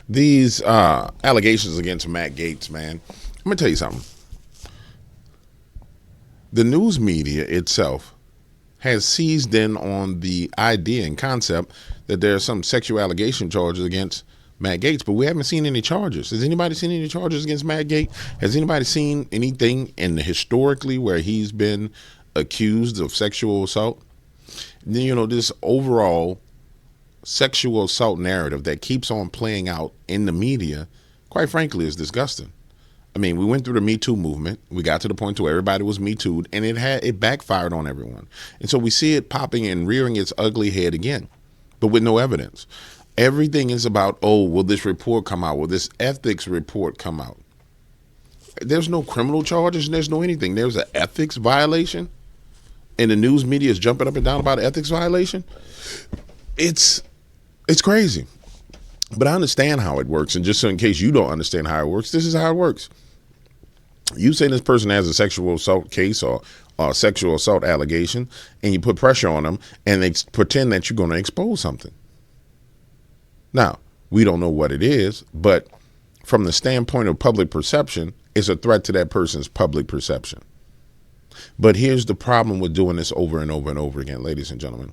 These allegations against Matt Gaetz, man. I'm gonna tell you something. The news media itself has seized in on the idea and concept that there are some sexual allegation charges against Matt Gaetz, but we haven't seen any charges. Has anybody seen any charges against Matt Gaetz? Has anybody seen anything in historically where he's been accused of sexual assault? You know, this overall sexual assault narrative that keeps on playing out in the media, quite frankly, is disgusting. I mean, we went through the Me Too movement. We got to the point where everybody was Me Too'd, and it backfired on everyone. And so we see it popping and rearing its ugly head again, but with no evidence. Everything is about, oh, will this report come out? Will this ethics report come out? There's no criminal charges and there's no anything. There's an ethics violation, and the news media is jumping up and down about an ethics violation. It's crazy. But I understand how it works, and just so in case you don't understand how it works, this is how it works. You say this person has a sexual assault case or a sexual assault allegation, and you put pressure on them, and they pretend that you're going to expose something. Now, we don't know what it is, but from the standpoint of public perception, it's a threat to that person's public perception. But here's the problem with doing this over and over and over again, ladies and gentlemen.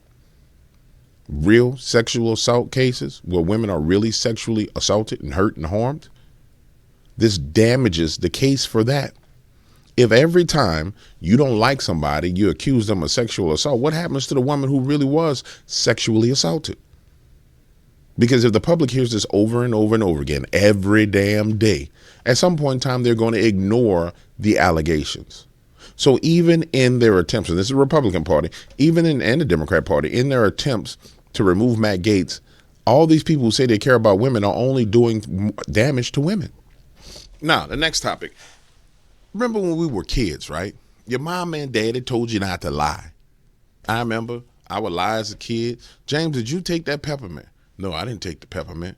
Real sexual assault cases where women are really sexually assaulted and hurt and harmed, this damages the case for that. If every time you don't like somebody, you accuse them of sexual assault, what happens to the woman who really was sexually assaulted? Because if the public hears this over and over and over again, every damn day, at some point in time, they're going to ignore the allegations. So even in their attempts, and this is the Republican Party, and the Democrat Party, in their attempts to remove Matt Gaetz, all these people who say they care about women are only doing damage to women. Now, the next topic. Remember when we were kids, right? Your mom and daddy told you not to lie. I remember I would lie as a kid. James, did you take that peppermint? No, I didn't take the peppermint.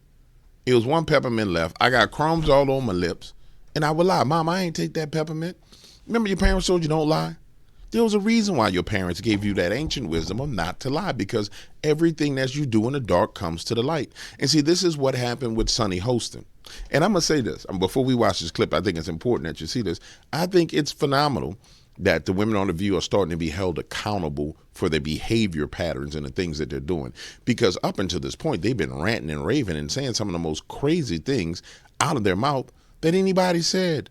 It was one peppermint left. I got crumbs all over my lips, and I would lie. Mom, I ain't take that peppermint. Remember your parents told you don't lie? There was a reason why your parents gave you that ancient wisdom of not to lie, because everything that you do in the dark comes to the light. And see, this is what happened with Sunny Hostin. And I'm going to say this, before we watch this clip, I think it's important that you see this. I think it's phenomenal that the women on The View are starting to be held accountable for their behavior patterns and the things that they're doing. Because up until this point, they've been ranting and raving and saying some of the most crazy things out of their mouth that anybody said.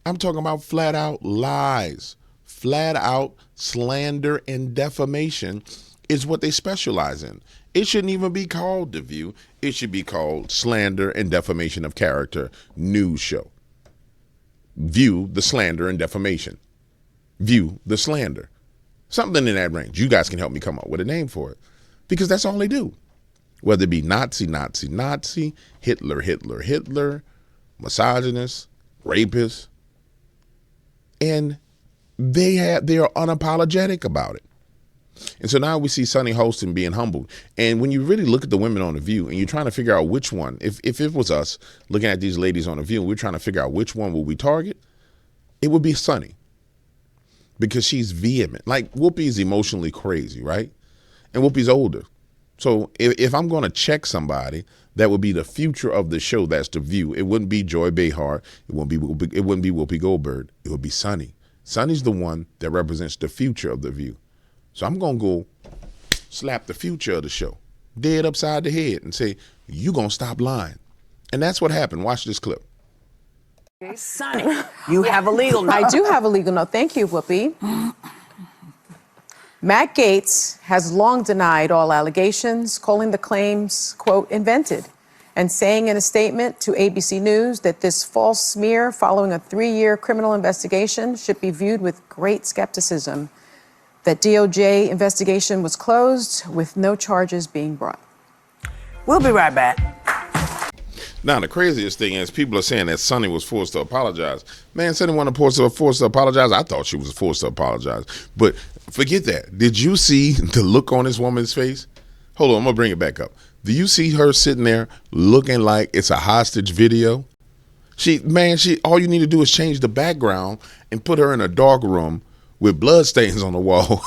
I'm talking about flat out lies, flat out slander and defamation is what they specialize in. It shouldn't even be called The View. It should be called Slander and Defamation of Character News Show. View the slander and defamation. View the slander. Something in that range. You guys can help me come up with a name for it, because that's all they do. Whether it be Nazi, Nazi, Nazi, Hitler, Hitler, Hitler, misogynist, rapist, and they are unapologetic about it. And so now we see Sunny Hostin being humbled. And when you really look at the women on The View and you're trying to figure out which one, if it was us looking at these ladies on The View and we're trying to figure out which one will we target, it would be Sunny, because she's vehement. Like, Whoopi's emotionally crazy, right? And Whoopi's older. So if I'm going to check somebody, that would be the future of the show. That's The View. It wouldn't be Joy Behar. It wouldn't be Whoopi Goldberg. It would be Sunny. Sunny's the one that represents the future of The View. So I'm going to go slap the future of the show dead upside the head and say, you going to stop lying. And that's what happened. Watch this clip. Sunny, you have a legal note. I do have a legal note. Thank you, Whoopi. Matt Gaetz has long denied all allegations, calling the claims, quote, invented, and saying in a statement to ABC News that this false smear following a 3-year criminal investigation should be viewed with great skepticism. That DOJ investigation was closed with no charges being brought. We'll be right back. Now, the craziest thing is people are saying that Sunny was forced to apologize. Man, Sunny wasn't forced to apologize. I thought she was forced to apologize. But forget that. Did you see the look on this woman's face? Hold on, I'm going to bring it back up. Do you see her sitting there looking like it's a hostage video? All you need to do is change the background and put her in a dark room with blood stains on the wall.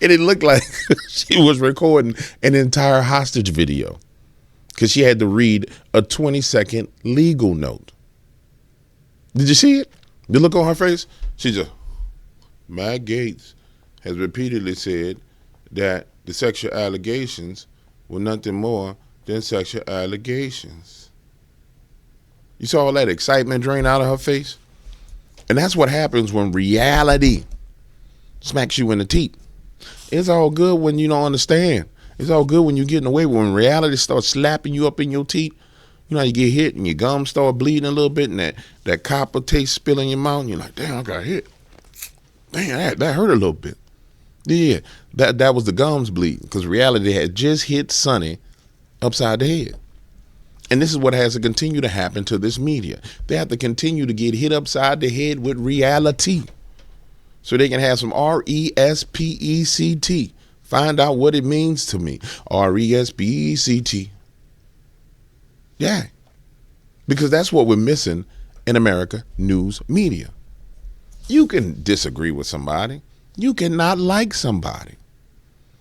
And it looked like she was recording an entire hostage video. because she had to read a 20-second legal note. Did you see it? The look on her face? She just, Matt Gaetz has repeatedly said that the sexual allegations were nothing more than sexual allegations. You saw all that excitement drain out of her face? And that's what happens when reality smacks you in the teeth. It's all good when you don't understand. It's all good when you're getting away. When reality starts slapping you up in your teeth, you know, you get hit and your gums start bleeding a little bit and that copper taste spill in your mouth and you're like, damn, I got hit. Damn, that hurt a little bit. Yeah, that was the gums bleeding because reality had just hit Sonny upside the head. And this is what has to continue to happen to this media. They have to continue to get hit upside the head with reality so they can have some RESPECT. Find out what it means to me. RESPECT. Yeah. Because that's what we're missing in America news media. You can disagree with somebody. You cannot like somebody.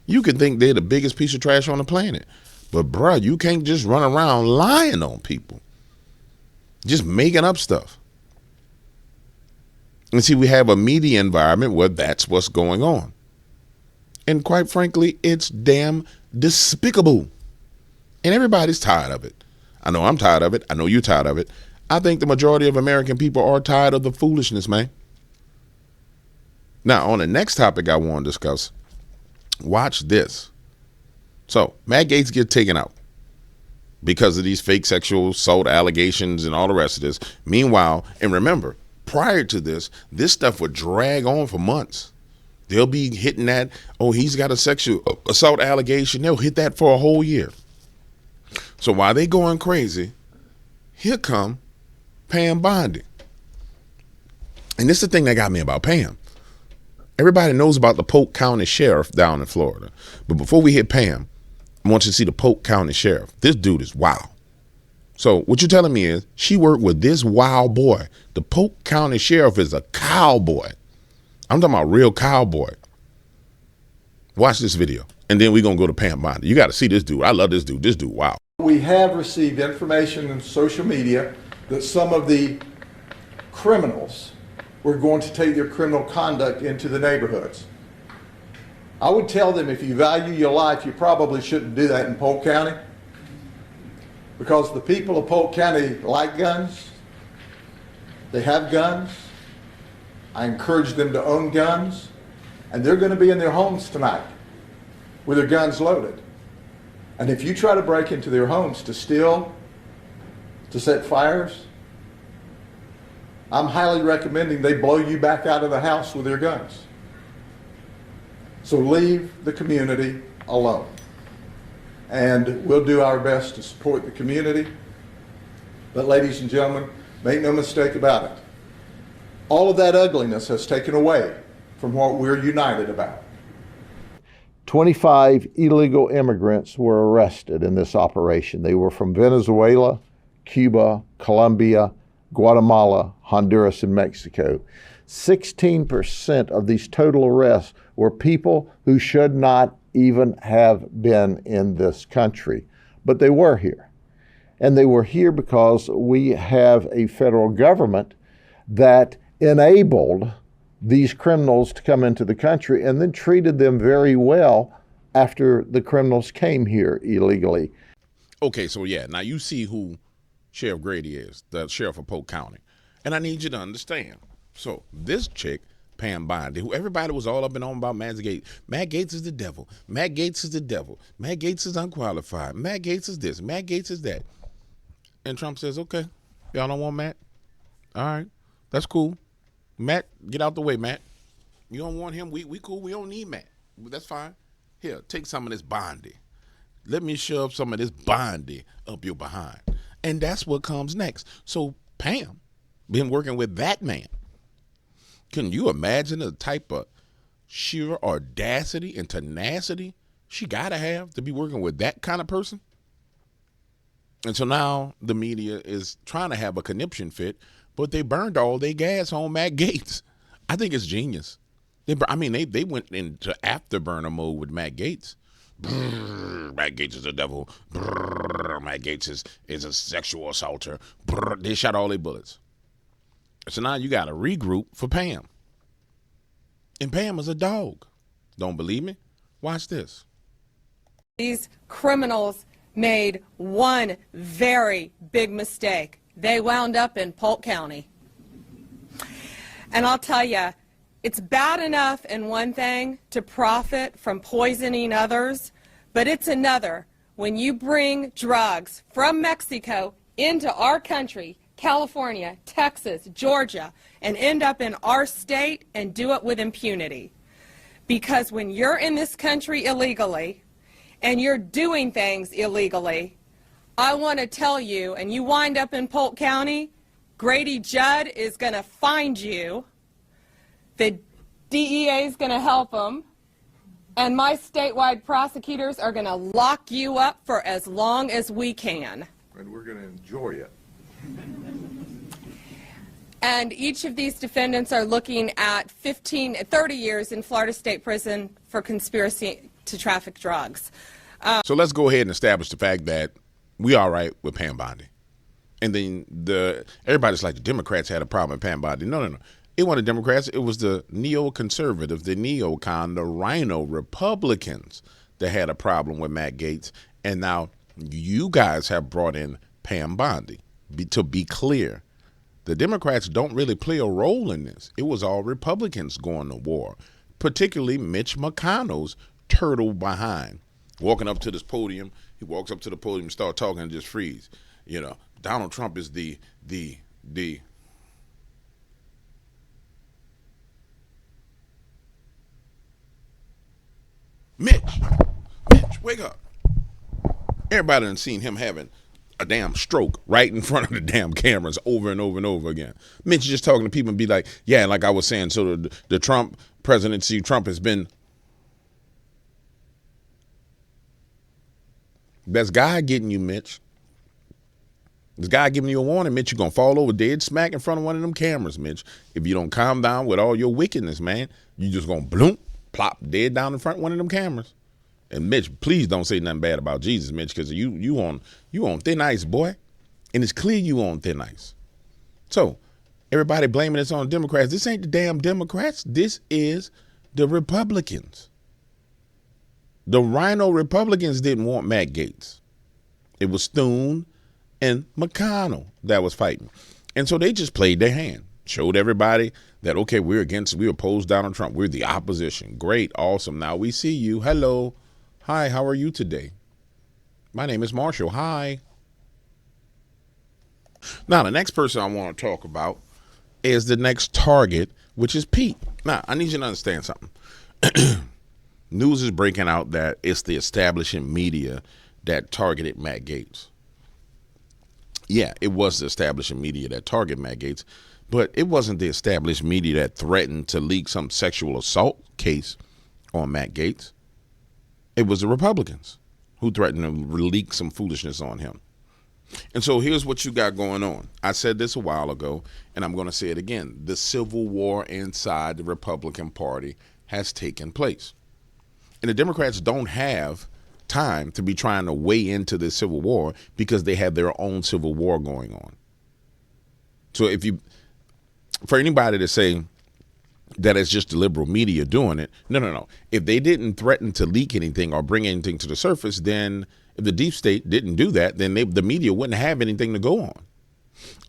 You can think they're the biggest piece of trash on the planet. But bruh, you can't just run around lying on people. Just making up stuff. And see, we have a media environment where that's what's going on. And quite frankly, it's damn despicable. And everybody's tired of it. I know I'm tired of it. I know you're tired of it. I think the majority of American people are tired of the foolishness, man. Now, on the next topic I want to discuss, watch this. So, Matt Gaetz gets taken out because of these fake sexual assault allegations and all the rest of this. Meanwhile, and remember, prior to this stuff would drag on for months. They'll be hitting that, oh, he's got a sexual assault allegation. They'll hit that for a whole year. So while they going crazy, here come Pam Bondi. And this is the thing that got me about Pam. Everybody knows about the Polk County Sheriff down in Florida. But before we hit Pam, I want you to see the Polk County Sheriff. This dude is wild. So what you're telling me is she worked with this wild boy. The Polk County Sheriff is a cowboy. I'm talking about real cowboy. Watch this video, and then we're going to go to Pam Bondi. You got to see this dude. I love this dude. This dude, wow. We have received information in social media that some of the criminals were going to take their criminal conduct into the neighborhoods. I would tell them, if you value your life, you probably shouldn't do that in Polk County, because the people of Polk County like guns. They have guns. I encourage them to own guns, and they're going to be in their homes tonight with their guns loaded. And if you try to break into their homes to steal, to set fires, I'm highly recommending they blow you back out of the house with their guns. So leave the community alone. And we'll do our best to support the community. But ladies and gentlemen, make no mistake about it. All of that ugliness has taken away from what we're united about. 25 illegal immigrants were arrested in this operation. They were from Venezuela, Cuba, Colombia, Guatemala, Honduras, and Mexico. 16% of these total arrests were people who should not even have been in this country, but they were here. And they were here because we have a federal government that enabled these criminals to come into the country and then treated them very well after the criminals came here illegally. Okay, so yeah, now you see who Sheriff Grady is, the sheriff of Polk County. And I need you to understand. So this chick, Pam Bondi, who everybody was all up and on about Matt Gaetz. Matt Gaetz is the devil. Matt Gaetz is the devil. Matt Gaetz is unqualified. Matt Gaetz is this. Matt Gaetz is that. And Trump says, okay, y'all don't want Matt? All right, that's cool. Matt, get out the way, Matt. You don't want him? We cool. We don't need Matt. That's fine. Here, take some of this Bondi. Let me shove some of this Bondi up your behind. And that's what comes next. So Pam been working with that man. Can you imagine the type of sheer audacity and tenacity she got to have to be working with that kind of person? And so now the media is trying to have a conniption fit, but they burned all their gas on Matt Gaetz. I think it's genius. They went into afterburner mode with Matt Gaetz. Brrr, Matt Gaetz is the devil. Brrr, Matt Gaetz is a sexual assaulter. They shot all their bullets. So now you got to regroup for Pam. And Pam is a dog. Don't believe me? Watch this. These criminals made one very big mistake. They wound up in Polk County. And I'll tell you, it's bad enough in one thing to profit from poisoning others, but it's another when you bring drugs from Mexico into our country, California, Texas, Georgia, and end up in our state and do it with impunity. Because when you're in this country illegally and you're doing things illegally, I want to tell you, and you wind up in Polk County, Grady Judd is going to find you, the DEA is going to help them, and my statewide prosecutors are going to lock you up for as long as we can. And we're going to enjoy it. And each of these defendants are looking at 30 years in Florida State Prison for conspiracy to traffic drugs. So let's go ahead and establish the fact that we all right with Pam Bondi. And then everybody's like the Democrats had a problem with Pam Bondi. No. It wasn't the Democrats. It was the neoconservative, the neocon, the rhino Republicans that had a problem with Matt Gaetz. And now you guys have brought in Pam Bondi. To be clear, the Democrats don't really play a role in this. It was all Republicans going to war, particularly Mitch McConnell's turtle behind. Walking up to this podium, he walks up to the podium, start talking, and just freeze. You know, Donald Trump is the Mitch, wake up. Everybody done seen him having a damn stroke right in front of the damn cameras over and over and over again. Mitch just talking to people and be like, yeah, like I was saying, so the Trump presidency, Trump has been. That's God getting you, Mitch. This guy giving you a warning, Mitch. You're going to fall over dead smack in front of one of them cameras, Mitch. If you don't calm down with all your wickedness, man, you just going to bloom, plop dead down in front of one of them cameras. And Mitch, please don't say nothing bad about Jesus, Mitch, because you on thin ice, boy. And it's clear you on thin ice. So everybody blaming this on the Democrats. This ain't the damn Democrats. This is the Republicans. The rhino Republicans didn't want Matt Gaetz. It was Thune and McConnell that was fighting. And so they just played their hand, showed everybody that, okay, we oppose Donald Trump. We're the opposition. Great, awesome. Now we see you. Hello. Hi, how are you today? My name is Marshall. Hi. Now, the next person I want to talk about is the next target, which is Pete. Now, I need you to understand something. News is breaking out that it's the establishment media that targeted Matt Gaetz. Yeah, it was the establishment media that targeted Matt Gaetz, but it wasn't the established media that threatened to leak some sexual assault case on Matt Gaetz. It was the Republicans who threatened to leak some foolishness on him. And so here's what you got going on. I said this a while ago, and I'm going to say it again. The civil war inside the Republican Party has taken place. And the Democrats don't have time to be trying to weigh into this civil war because they have their own civil war going on. So for anybody to say that it's just the liberal media doing it, no. If they didn't threaten to leak anything or bring anything to the surface, then if the deep state didn't do that, then the media wouldn't have anything to go on.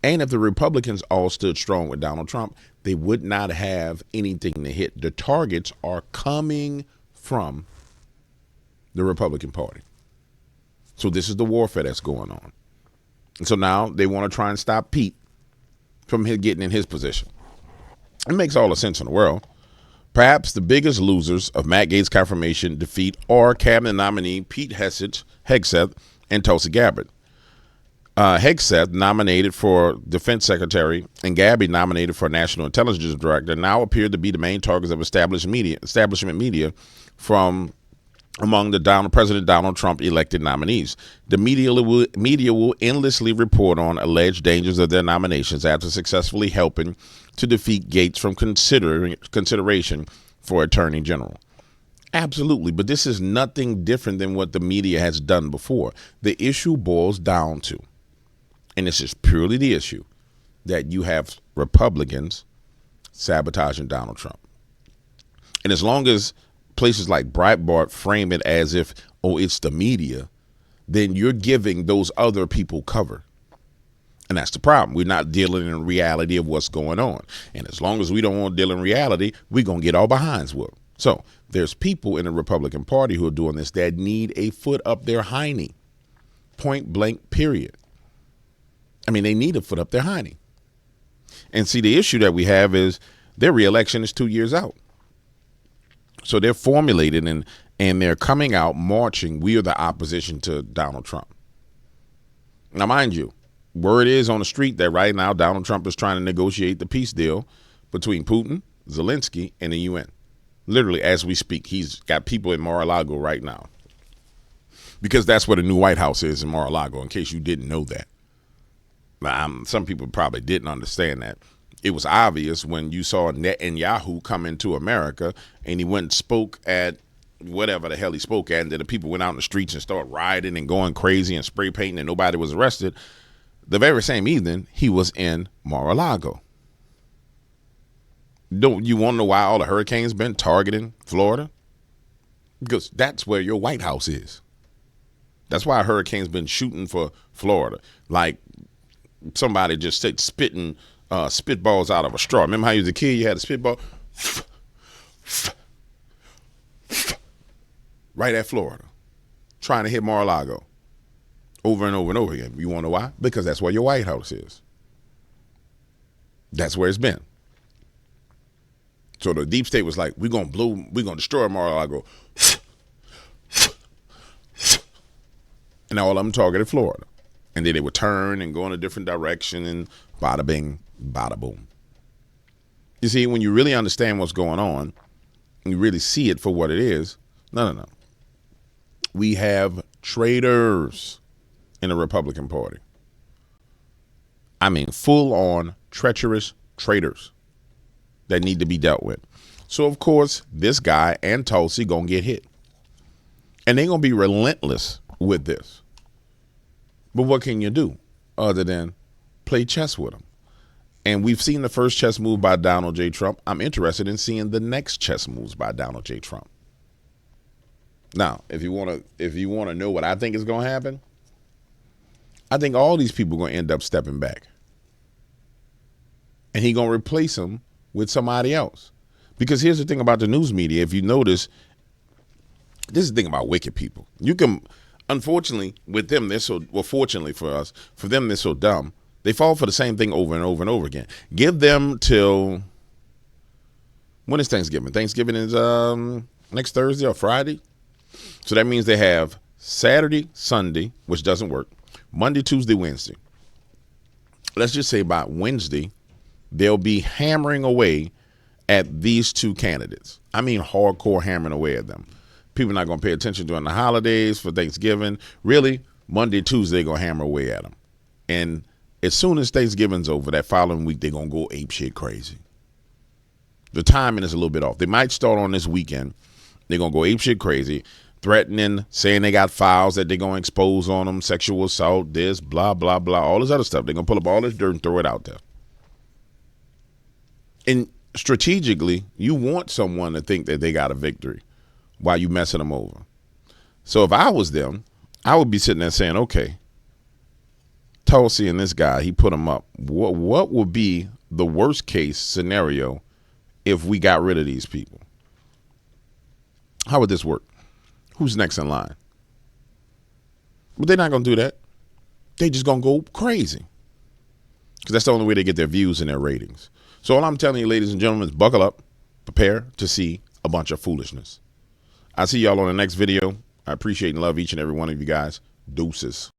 And if the Republicans all stood strong with Donald Trump, they would not have anything to hit. The targets are coming from the Republican Party. So this is the warfare that's going on. And so now they want to try and stop Pete from getting in his position. It makes all the sense in the world. Perhaps the biggest losers of Matt Gaetz' confirmation defeat are cabinet nominee Pete Hegseth and Tulsi Gabbard. Hegseth, nominated for defense secretary, and Gabbard, nominated for national intelligence director, now appear to be the main targets of establishment media from among the President Donald Trump elected nominees. The media will endlessly report on alleged dangers of their nominations after successfully helping to defeat Gaetz from consideration for attorney general. Absolutely. But this is nothing different than what the media has done before. The issue boils down to, and this is purely the issue, that you have Republicans sabotaging Donald Trump. And as long as places like Breitbart frame it as if, oh, it's the media, then you're giving those other people cover. And that's the problem. We're not dealing in reality of what's going on. And as long as we don't want to deal in reality, we're going to get our behinds whooped. So there's people in the Republican Party who are doing this that need a foot up their hiney. Point blank, period. I mean, they need a foot up their hiney. And see, the issue that we have is their reelection is 2 years out. So they're formulated and they're coming out marching. We are the opposition to Donald Trump. Now, mind you, word is on the street that right now Donald Trump is trying to negotiate the peace deal between Putin, Zelensky, and the UN. Literally, as we speak, he's got people in Mar-a-Lago right now. Because that's where the new White House is, in Mar-a-Lago, in case you didn't know that. Some people probably didn't understand that. It was obvious when you saw Netanyahu come into America and he went and spoke at whatever the hell he spoke at, and then the people went out in the streets and started rioting and going crazy and spray painting and nobody was arrested. The very same evening, he was in Mar-a-Lago. Don't you want to know why all the hurricanes been targeting Florida? Because that's where your White House is. That's why a hurricane's been shooting for Florida. Like somebody just spitting spitballs out of a straw. Remember how you was a kid, you had a spitball? Right at Florida. Trying to hit Mar-a-Lago. Over and over and over again. You want to know why? Because that's where your White House is. That's where it's been. So the deep state was like, we're going to destroy Mar-a-Lago. And all of them targeted Florida. And then they would turn and go in a different direction and bada bing, bada boom. You see, when you really understand what's going on, and you really see it for what it is, no. We have traitors in the Republican Party. I mean, full-on treacherous traitors that need to be dealt with. So, of course, this guy and Tulsi going to get hit. And they're going to be relentless with this. But what can you do other than play chess with them? And we've seen the first chess move by Donald J. Trump. I'm interested in seeing the next chess moves by Donald J. Trump. Now, if you want to know what I think is going to happen, I think all these people are going to end up stepping back. And he's going to replace them with somebody else. Because here's the thing about the news media. If you notice, this is the thing about wicked people. You can, unfortunately, with them, fortunately for us, for them, they're so dumb. They fall for the same thing over and over and over again. Give them till, when is Thanksgiving? Thanksgiving is next Thursday or Friday. So that means they have Saturday, Sunday, which doesn't work. Monday, Tuesday, Wednesday. Let's just say by Wednesday, they'll be hammering away at these two candidates. I mean, hardcore hammering away at them. People are not going to pay attention during the holidays for Thanksgiving. Really, Monday, Tuesday, they're going to hammer away at them. And as soon as Thanksgiving's over, that following week, they're going to go apeshit crazy. The timing is a little bit off. They might start on this weekend. They're going to go apeshit crazy, threatening, saying they got files that they're going to expose on them, sexual assault, this, blah, blah, blah, all this other stuff. They're going to pull up all this dirt and throw it out there. And strategically, you want someone to think that they got a victory while you messing them over. So if I was them, I would be sitting there saying, okay, Tulsi and this guy, he put him up. What would be the worst case scenario if we got rid of these people? How would this work? Who's next in line? But they're not going to do that. They just going to go crazy. Because that's the only way they get their views and their ratings. So all I'm telling you, ladies and gentlemen, is buckle up, prepare to see a bunch of foolishness. I'll see y'all on the next video. I appreciate and love each and every one of you guys. Deuces.